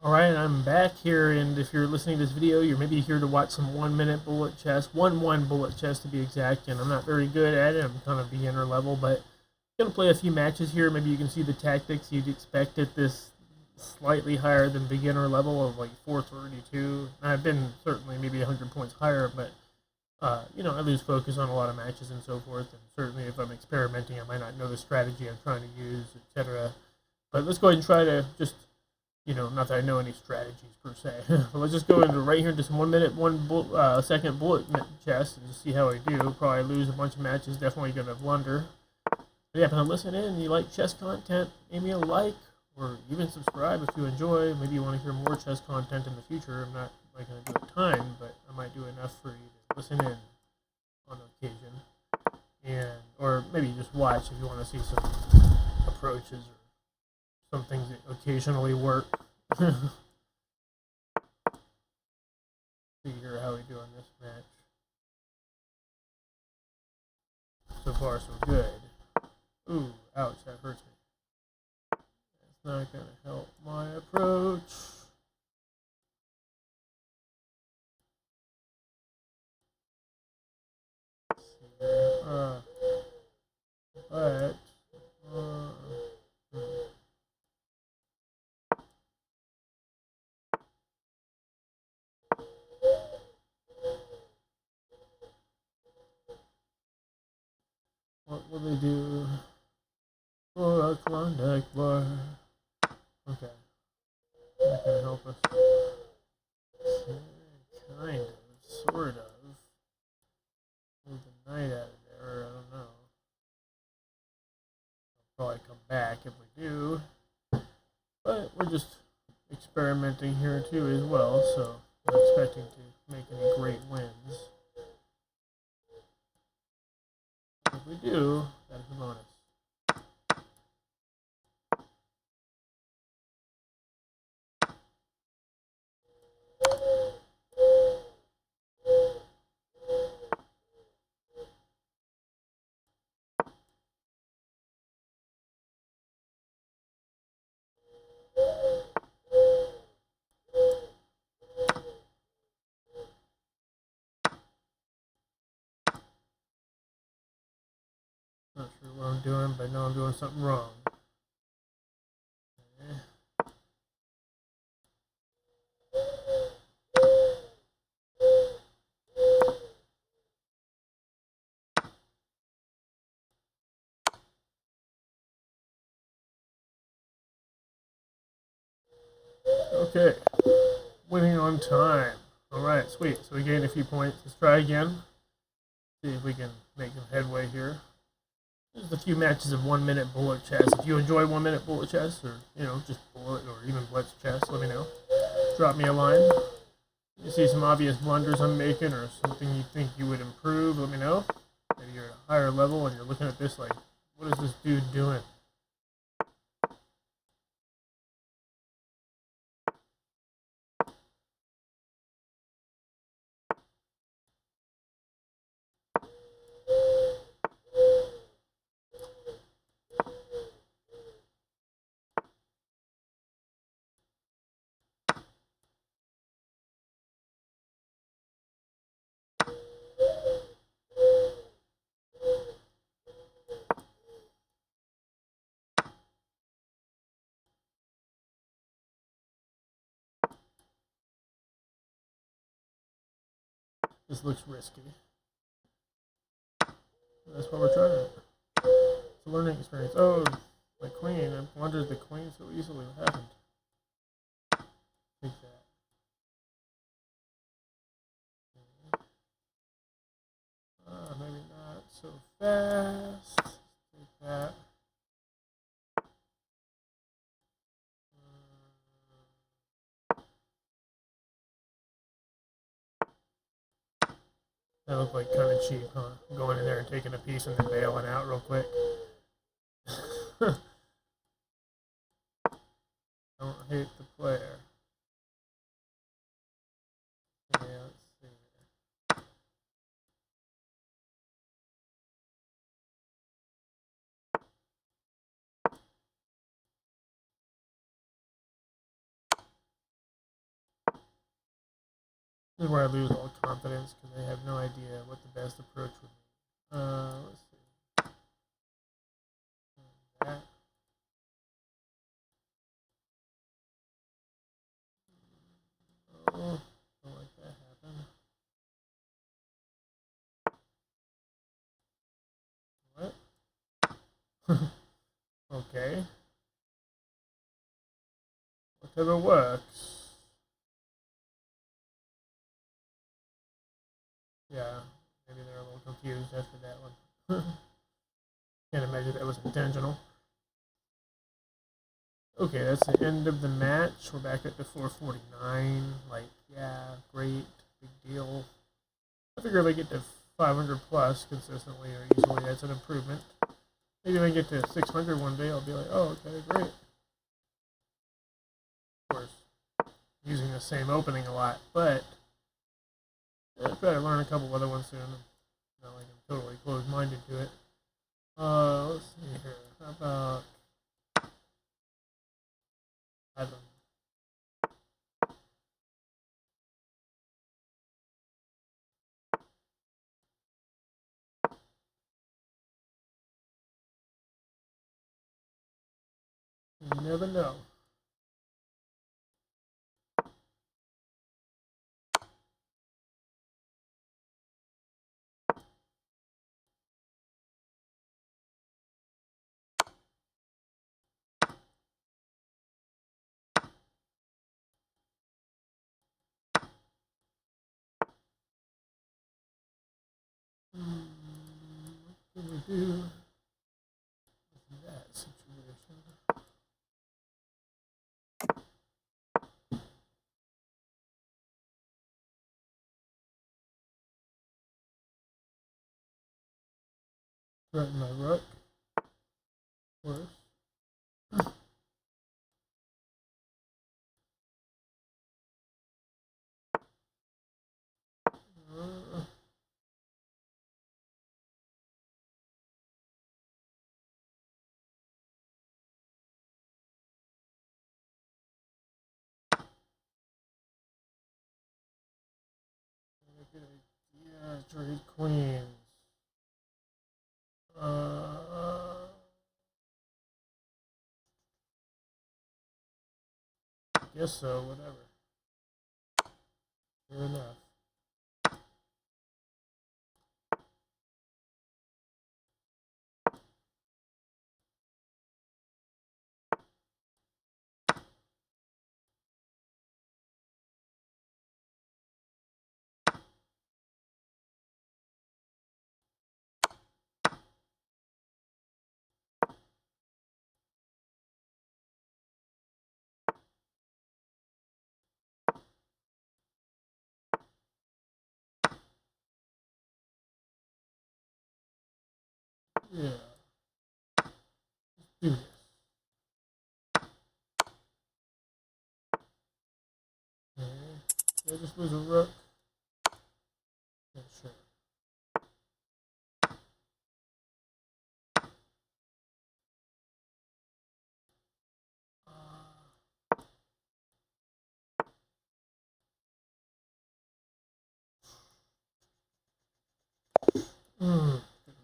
Alright, I'm back here, and if you're listening to this video, you're maybe here to watch some 1 minute bullet chess, 1 bullet chess to be exact, and I'm not very good at it. I'm kind of beginner level, but I'm going to play a few matches here. Maybe you can see the tactics you'd expect at this slightly higher than beginner level of like 432. I've been certainly maybe 100 points higher, but I lose focus on a lot of matches and so forth, and certainly if I'm experimenting, I might not know the strategy I'm trying to use, etc. But let's go ahead and try to just not that I know any strategies per se. But let's just go into right here into some 1 minute, second bullet chess and just see how I do. Probably lose a bunch of matches. Definitely gonna blunder. But yeah, if you listen in and you like chess content, give me a like or even subscribe if you enjoy. Maybe you want to hear more chess content in the future. I'm not gonna do a ton, but I might do enough for you to listen in on occasion, or maybe just watch if you want to see some approaches or some things that occasionally work. See here how we do on this match. So far, so good. Ooh, ouch, that hurts me. That's not going to help my approach. But what will they do for a Klondike bar? Okay, that can help us. Kind of, sort of. Move the knight out of there, I don't know. I'll probably come back if we do. But we're just experimenting here too as well, so I'm not expecting to make any great wins. If we do, that's a bonus. Not sure what I'm doing, but I know I'm doing something wrong. Okay, winning on time. Alright, sweet. So we gained a few points. Let's try again. See if we can make some headway here. Just a few matches of 1 minute bullet chess. If you enjoy 1 minute bullet chess, or just bullet or even blitz chess, let me know. Drop me a line. You see some obvious blunders I'm making, or something you think you would improve, let me know. Maybe you're at a higher level and you're looking at this like, what is this dude doing? This looks risky. That's what we're trying. It's a learning experience. Oh, my queen. I blundered the queen so easily. What happened? Take that. Maybe not so fast. Take that. That looked like kind of cheap, huh? Going in there and taking a piece and then bailing out real quick. Don't hate the player. Yeah, let's see. This is where I lose all confidence because I have no idea what the best approach would be. Let's see. That. Oh, don't like that happen. What? Okay. Whatever works. Yeah, maybe they're a little confused after that one. Can't imagine that was intentional. Okay, that's the end of the match. We're back at the 449. Like, yeah, great, big deal. I figure if I get to 500 plus consistently or easily, that's an improvement. Maybe if I get to 600 one day, I'll be like, oh, okay, great. Of course, using the same opening a lot, but I'll try to learn a couple other ones soon. Not like I'm totally closed-minded to it. Let's see here. How about I don't know. You never know. What can we do with that situation? Threaten my rook. Of course. Good idea. Trade queens. Guess so. Whatever. Fair enough. Yeah. Let's do this. Okay. Did I just lose a rook? Yeah, sure.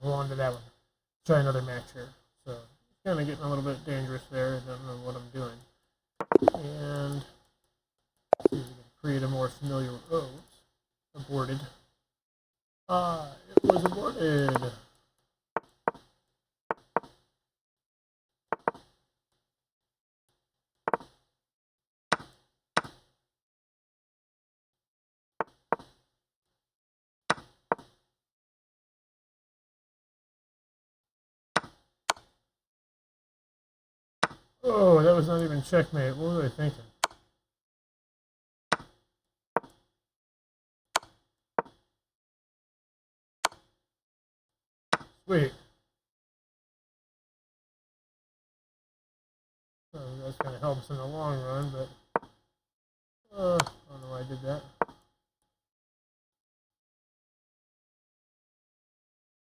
Hold on to that one. Try another match here. So, kind of getting a little bit dangerous there. I don't know what I'm doing. And see if we can create a more familiar. Oh, oops. Aborted. It was aborted. Oh, that was not even checkmate. What was I thinking? Sweet. That's going to help us in the long run, but I don't know why I did that.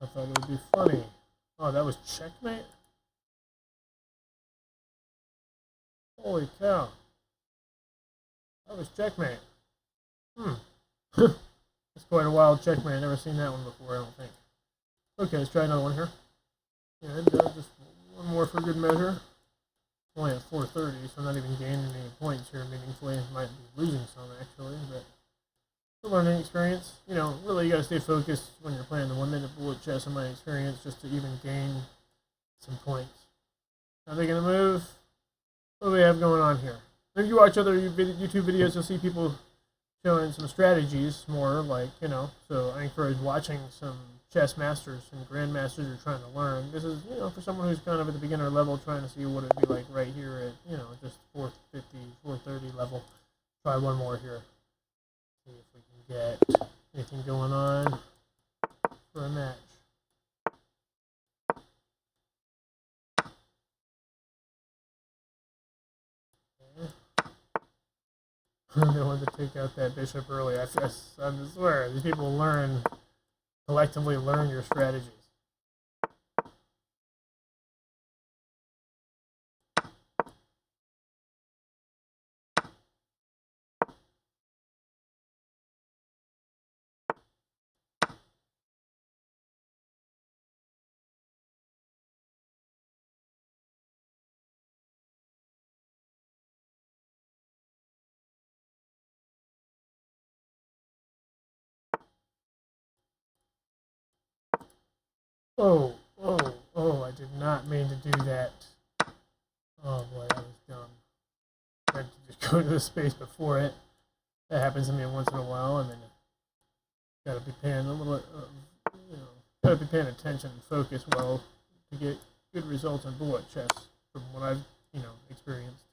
I thought it would be funny. Oh, that was checkmate? Holy cow. That was checkmate. It's quite a wild checkmate. I've never seen that one before, I don't think. Okay, let's try another one here. And just one more for good measure. Only at 430, so I'm not even gaining any points here meaningfully. Might be losing some, actually, but for learning experience. You know, really you gotta stay focused when you're playing the 1-minute bullet chess in my experience, just to even gain some points. Are they gonna move? What do we have going on here? If you watch other YouTube videos, you'll see people showing some strategies more, like, you know, so I encourage watching some chess masters and grandmasters who are trying to learn. This is, you know, for someone who's kind of at the beginner level, trying to see what it'd be like right here at, you know, just 450, 430 level. Try one more here. See if we can get anything going on for a match. They wanted to take out that bishop early. I swear, these people collectively learn your strategies. Oh, I did not mean to do that. Oh boy, that was dumb. I had to just go to the space before it. That happens to me once in a while, and then you gotta be paying a little, you know, gotta be paying attention and focus well to get good results in bullet chess from what I've, you know, experienced.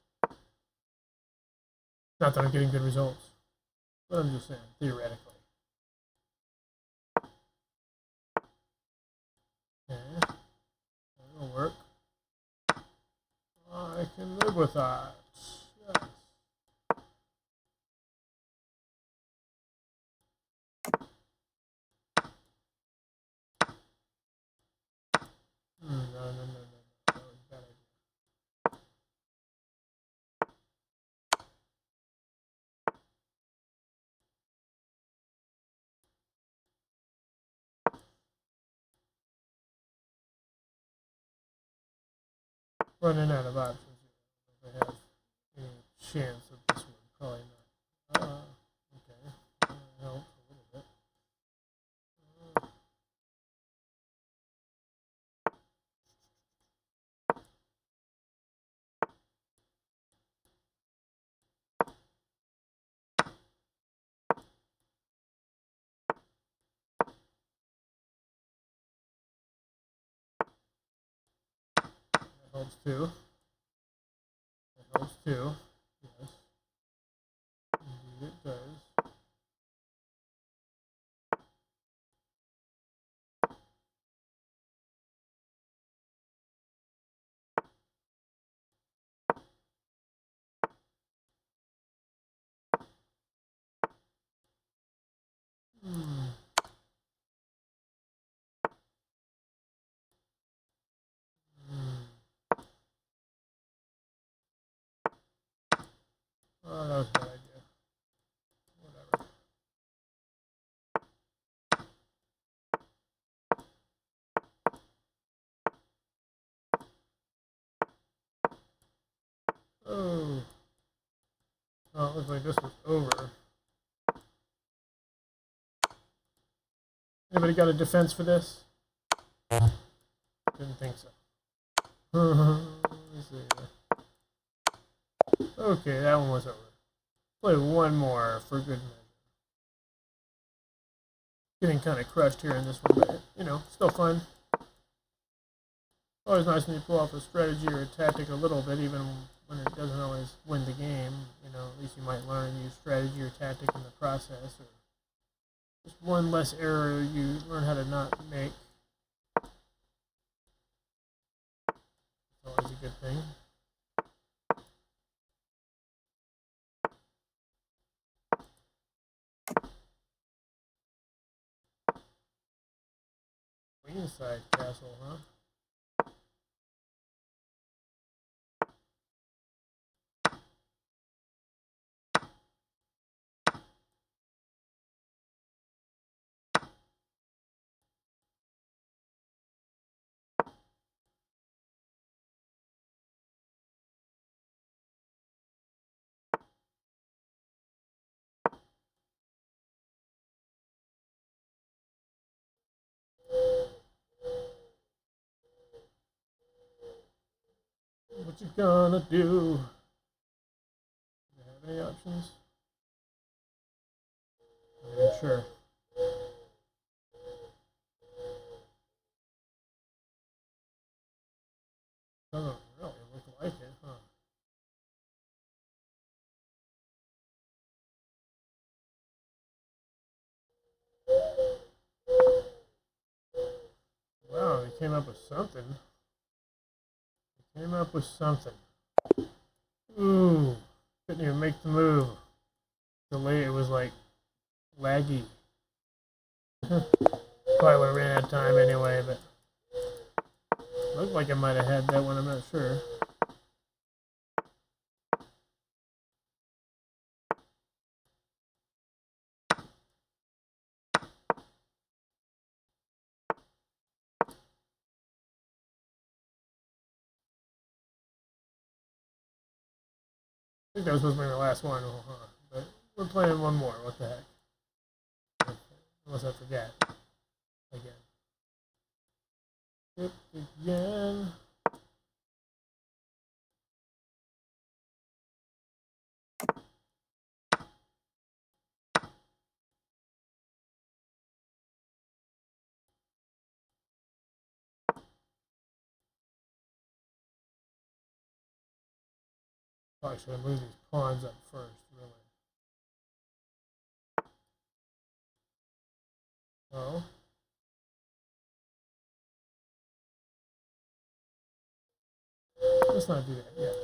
Not that I'm getting good results, but I'm just saying, theoretically. Okay, that'll work. I can live with that. Yes. No. That was a bad idea. Running out of options here. If I have any chance of this one, probably not. Okay. That helps a little bit. That helps too. That helps too. Yes. Indeed it does. Hmm. Oh, that was a bad idea. Whatever. Oh. Oh, it looks like this was over. Anybody got a defense for this? Didn't think so. Let's see here. Okay, that one was over. Play one more for good measure. Getting kind of crushed here in this one, but, you know, still fun. Always nice when you pull off a strategy or a tactic a little bit, even when it doesn't always win the game. You know, at least you might learn to use strategy or tactic in the process, or just one less error you learn how to not make. It's always a good thing. Queenside castle, huh? What you gonna do? Do you have any options? I'm not sure. Doesn't really look like it, huh? Wow, they came up with something. Came up with something. Ooh, couldn't even make the move. Delay, it was like laggy. Probably would have ran out of time anyway, but looked like I might have had that one, I'm not sure. I think that was supposed to be the last one, but we're playing one more. What the heck? Unless I forget. Again. Yep, again. Probably should have moved these pawns up first, really. Oh. Let's not do that yet.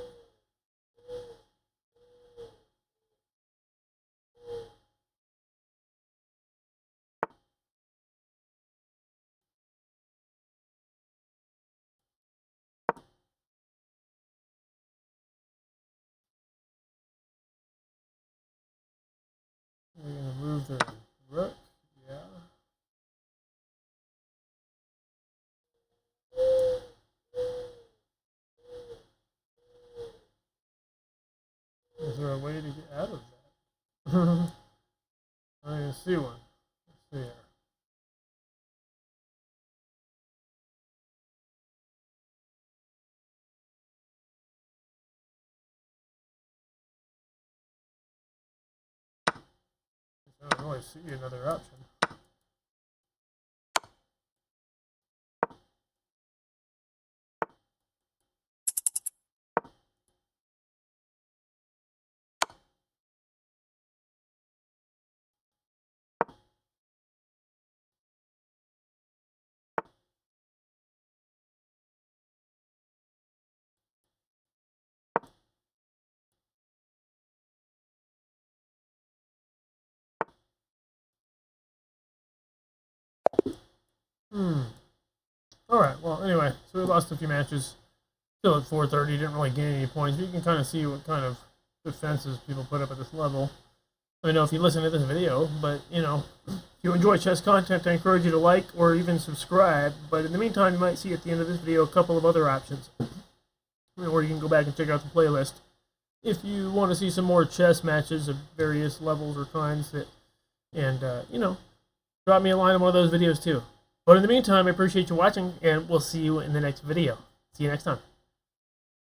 We're going to move the rook. Yeah. Is there a way to get out of that? I didn't see one. Let's see here. I don't really see another option. Alright, well, anyway, so we lost a few matches. Still at 430, didn't really gain any points. But you can kind of see what kind of defenses people put up at this level. I know if you listen to this video, but, you know, if you enjoy chess content, I encourage you to like or even subscribe. But in the meantime, you might see at the end of this video a couple of other options, or you can go back and check out the playlist if you want to see some more chess matches of various levels or kinds. And you know, drop me a line on one of those videos too. But in the meantime, I appreciate you watching, and we'll see you in the next video. See you next time.